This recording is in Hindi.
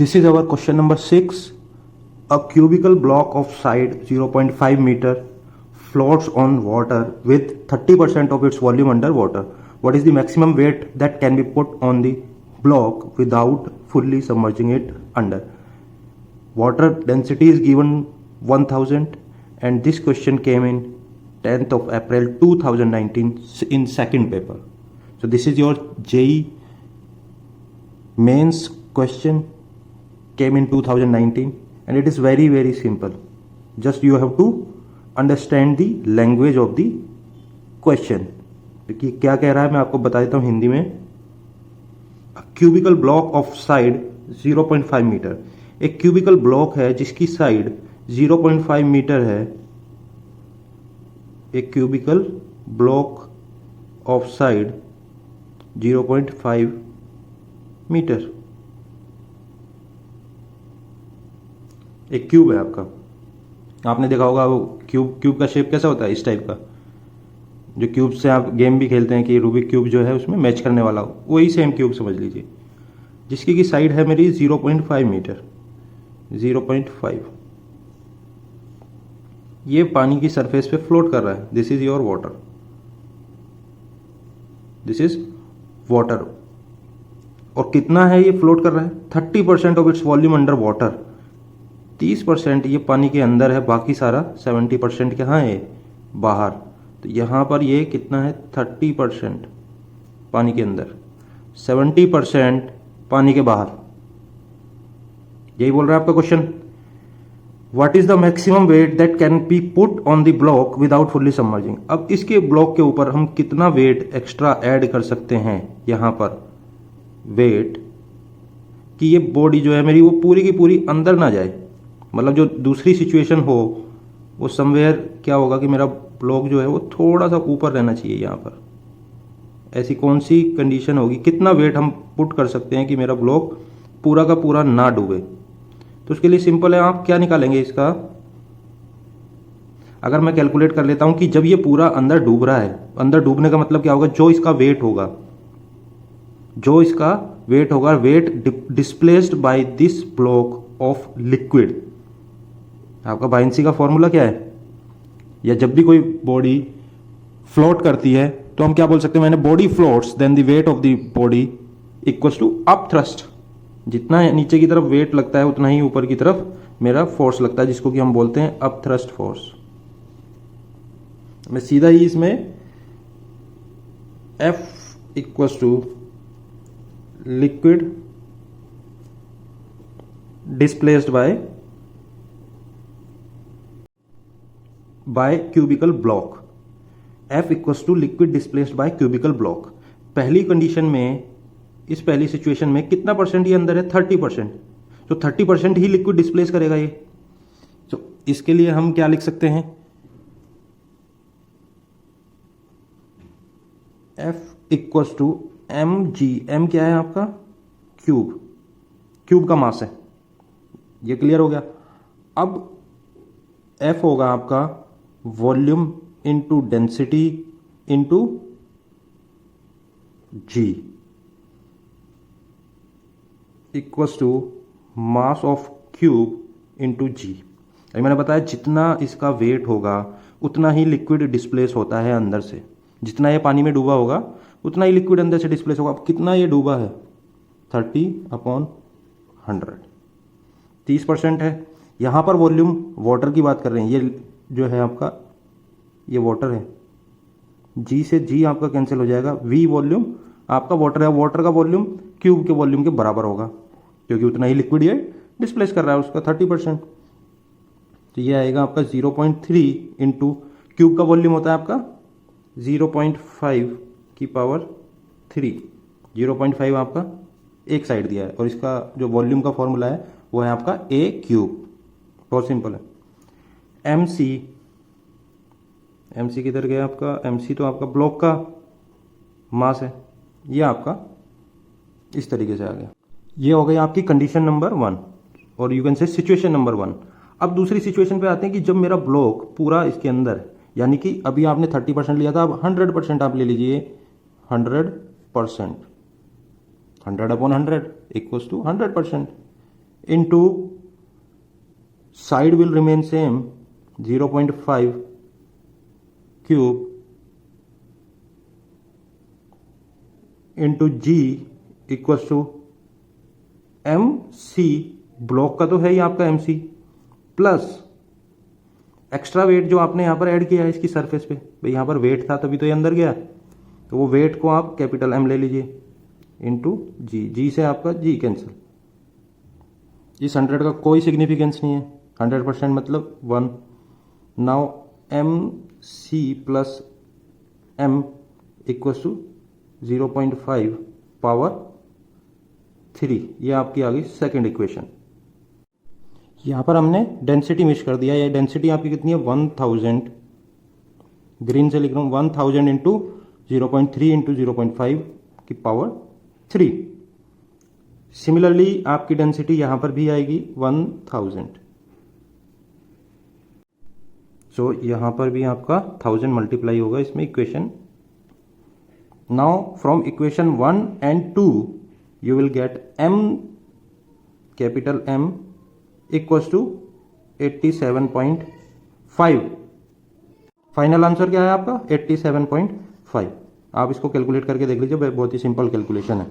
This is our question number 6. A cubical block of side 0.5 meter floats on water with 30% of its volume under water. What is the maximum weight that can be put on the block without fully submerging it under? Water density is given 1000 and this question came in 10th of April 2019 in second paper. So this is your JEE mains question, came in 2019 and it is very simple. Just you have to understand the language of the question. कि क्या कह रहा है मैं आपको बता देता हूँ हिंदी में. Cubical block of side 0.5 metre. एक क्यूबिकल ब्लॉक है जिसकी साइड 0.5 मीटर है. एक cubical block of side 0.5 metre. एक क्यूब है आपका. आपने देखा होगा वो क्यूब का शेप कैसा होता है, इस टाइप का. जो क्यूब से आप गेम भी खेलते हैं कि रूबिक क्यूब जो है उसमें मैच करने वाला हो, वही सेम क्यूब समझ लीजिए, जिसकी की साइड है मेरी 0.5 मीटर. 0.5. ये पानी की सरफेस पे फ्लोट कर रहा है. This is your water. This is water. और कितना है ये फ्लोट कर रहा है? 30% of its volume under water. 30% ये पानी के अंदर है, बाकी सारा 70% कहाँ है? बाहर. तो यहाँ पर ये कितना है? 30% पानी के अंदर, 70% पानी के बाहर. यही बोल रहा है आपका question. What is the maximum weight that can be put on the block without fully submerging. अब इसके ब्लॉक के ऊपर हम कितना वेट एक्स्ट्रा ऐड कर सकते हैं? यहाँ पर वेट कि ये बॉडी जो है मेरी वो पूरी की पूरी अंदर ना जाए. मतलब जो दूसरी सिचुएशन हो वो समवेयर क्या होगा कि मेरा ब्लॉक जो है वो थोड़ा सा ऊपर रहना चाहिए. यहाँ पर ऐसी कौन सी कंडीशन होगी? कितना वेट हम पुट कर सकते हैं कि मेरा ब्लॉक पूरा का पूरा ना डूबे? तो उसके लिए सिंपल है, आप क्या निकालेंगे इसका. अगर मैं कैलकुलेट कर लेता हूं कि जब ये पूरा अंदर डूब रहा है, अंदर डूबने का मतलब क्या होगा? जो इसका वेट होगा, weight displaced by this block of liquid. आपका बायंसी का फॉर्मूला क्या है? या जब भी कोई बॉडी फ्लोट करती है तो हम क्या बोल सकते हैं? मैंने body floats then the weight of the body equals to up thrust. जितना नीचे की तरफ वेट लगता है उतना ही ऊपर की तरफ मेरा फोर्स लगता है, जिसको कि हम बोलते हैं अप थ्रस्ट फोर्स. मैं सीधा ही इसमें F equals to liquid displaced by cubical block. F equals to liquid displaced by cubical block. पहली कंडीशन में, इस पहली सिचुएशन में कितना परसेंट ये अंदर है? 30%. तो 30% ही लिक्विड डिस्प्लेस करेगा ये. तो इसके लिए हम क्या लिख सकते हैं? F equals to mg. m क्या है आपका? क्यूब का मास है. ये क्लियर हो गया. अब F होगा आपका volume into density into g equals to mass of cube into G. अभी मैंने बताया जितना इसका वेट होगा उतना ही लिक्विड डिस्प्लेस होता है अंदर से. जितना ये पानी में डूबा होगा उतना ही लिक्विड अंदर से डिस्प्लेस होगा. अब कितना ये डूबा है? 30/100. 30% है. यहाँ पर वॉल्यूम वाटर की बात कर रहे हैं. ये जो है आपका, ये वाटर है. जी से जी आपका कैंसिल हो जाएगा. वी वॉल्यूम आपका वाटर है. वाटर का वॉल्यूम क्यूब के वॉल्यूम के बराबर होगा, क्योंकि उतना ही लिक्विड ये डिस्प्लेस कर रहा है उसका 30%. तो ये आएगा आपका 0.3 इंटू क्यूब का वॉल्यूम होता है आपका 0.5 की पावर 3. 0.5 आपका एक साइड दिया है और इसका जो वॉल्यूम का फॉर्मूला है वो है आपका ए क्यूब. बहुत सिंपल है. MC किधर गया आपका? MC तो आपका ब्लॉक का मास है. ये आपका इस तरीके से आ गया. ये हो गई आपकी कंडीशन नंबर 1 और you can say situation number 1. अब दूसरी सिचुएशन पे आते हैं कि जब मेरा ब्लॉक पूरा इसके अंदर है, यानी कि अभी आपने 30% लिया था, अब 100% आप ले लीजिए. 100%. 100/100 equals to 100%. into side will remain same 0.5 cube into G equals to MC, ब्लॉक का तो है ही आपका MC, प्लस एक्स्ट्रा वेट जो आपने यहां पर ऐड किया है इसकी सरफेस पे, भाई यहां पर वेट था तभी तो ये अंदर गया, तो वो वेट को आप कैपिटल M ले लीजिए इंटू G से आपका G कैंसिल। इस 100 का कोई सिग्निफिकेंस नहीं है, 100% मतलब 1। Now MC plus M equals to 0.5 power 3, ये आपकी आ गई सेकेंड इक्वेशन। यहां पर हमने डेंसिटी मिस कर दिया, ये डेंसिटी आपकी कितनी है 1000, ग्रीन से लिख रहा हूं 1000 इंटू 0.3 इंटू 0.5 की पावर 3। सिमिलरली आपकी डेंसिटी यहां पर भी आएगी 1000, सो यहां पर भी आपका 1000 मल्टीप्लाई होगा इसमें equation. Now from equation 1 and 2 you will get M, capital M equals to 87.5। Final answer क्या है आपका 87.5। आप इसको कैलकुलेट करके देख लीजिए, बहुत ही सिंपल कैलकुलेशन है।